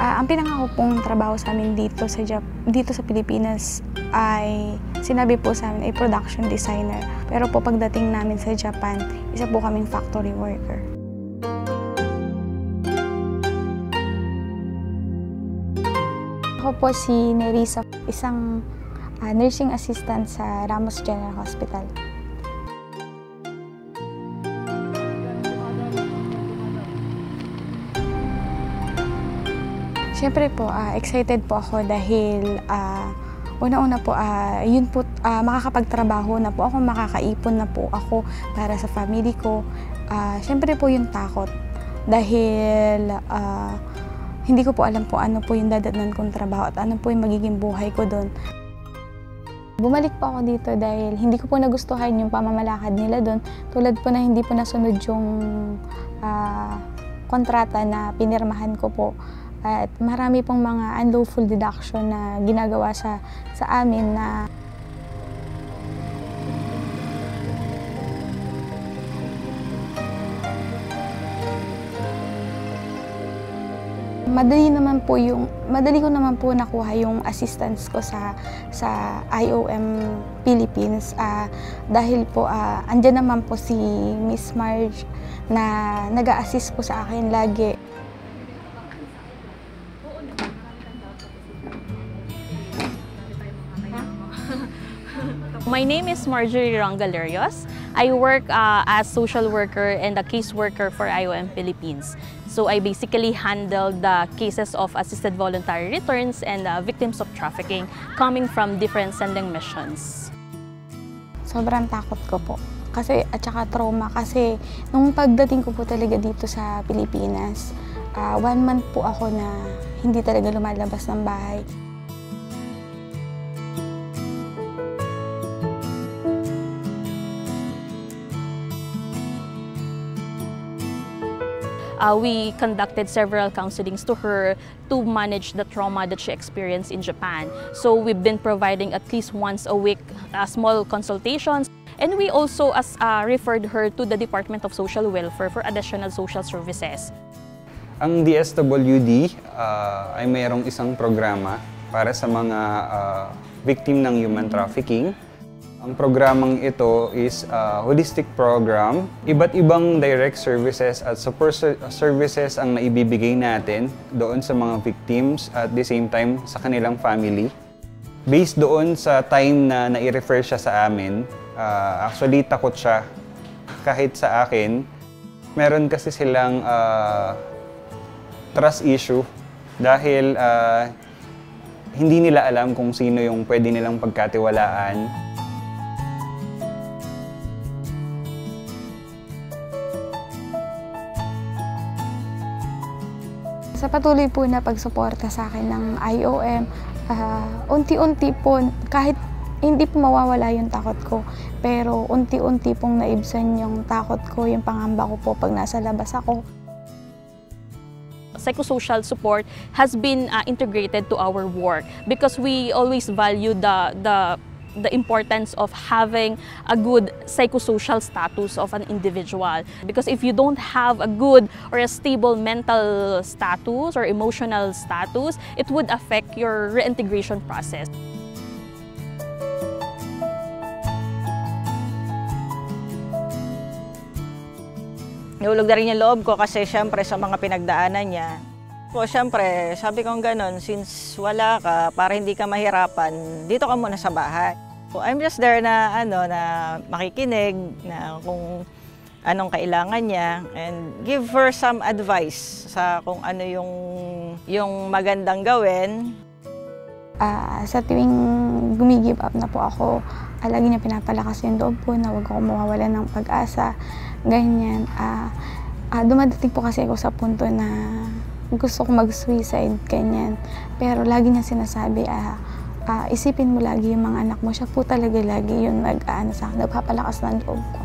Ang pinangako pong trabaho sa amin dito sa Pilipinas ay sinabi po sa amin ay production designer. Pero po pagdating namin sa Japan, isa po kaming factory worker. Ako po si Nerissa, isang nursing assistant sa Ramos General Hospital. Siyempre po, excited po ako dahil una-una po, yun po, makakapagtrabaho na po ako, makakaipon na po ako para sa family ko. Siyempre po yung takot dahil hindi ko po alam po ano po yung dadatnan kong trabaho at ano po yung magiging buhay ko doon. Bumalik po ako dito dahil hindi ko po nagustuhan yung pamamalakad nila doon. Tulad po na hindi po nasunod yung kontrata na pinirmahan ko po. At marami pong mga unlawful deduction na ginagawa sa amin na madali ko naman po nakuha yung assistance ko sa IOM Philippines dahil po andyan naman po si Miss Marge na nag-a-assist po sa akin lagi. My name is Marjorie Rangalerios. I work as social worker and a caseworker for IOM Philippines. So I basically handle the cases of assisted voluntary returns and victims of trafficking coming from different sending missions. Sobrang takot ko po. Kasi, at saka trauma kasi nung pagdating ko po talaga dito sa Pilipinas, 1 month po ako na hindi talaga lumalabas ng bahay. We conducted several counselings to her to manage the trauma that she experienced in Japan. So we've been providing at least once a week small consultations. And we also referred her to the Department of Social Welfare for additional social services. Ang DSWD ay mayroong isang programa para sa mga victim ng human trafficking. Ang programang ito is a holistic program. Iba't ibang direct services at support services ang naibibigay natin doon sa mga victims at the same time sa kanilang family. Based doon sa time na nai-refer siya sa amin, actually takot siya kahit sa akin. Meron kasi silang trust issue dahil hindi nila alam kung sino yung pwede nilang pagkatiwalaan. Sa patuloy po na pagsuporta sa akin ng IOM, unti-unti po, kahit hindi po mawawala yung takot ko, pero unti-unti pong naibsan yung takot ko, yung pangamba ko po pag nasa labas ako. Psychosocial support has been integrated to our work because we always value the importance of having a good psychosocial status of an individual. Because if you don't have a good or a stable mental status or emotional status, it would affect your reintegration process. Nahulog na rin yung loob ko kasi syempre sa mga pinagdaanan niya. So, syempre, sabi kong ganon, since wala ka, para hindi ka mahirapan, dito ka muna sa bahay. So, I'm just there na, na makikinig, na kung anong kailangan niya, and give her some advice sa kung ano yung magandang gawin. Sa tuwing gumigive up na po ako, lagi niya pinapalakas yung loob po na huwag ako mawawalan ng pag-asa, ganyan. Dumadating po kasi ako sa punto na gusto ko mag-suicide, ganyan. Pero lagi niya sinasabi, isipin mo lagi yung mga anak mo. Siya po talaga lagi yung nagpapalakas ng loob ko.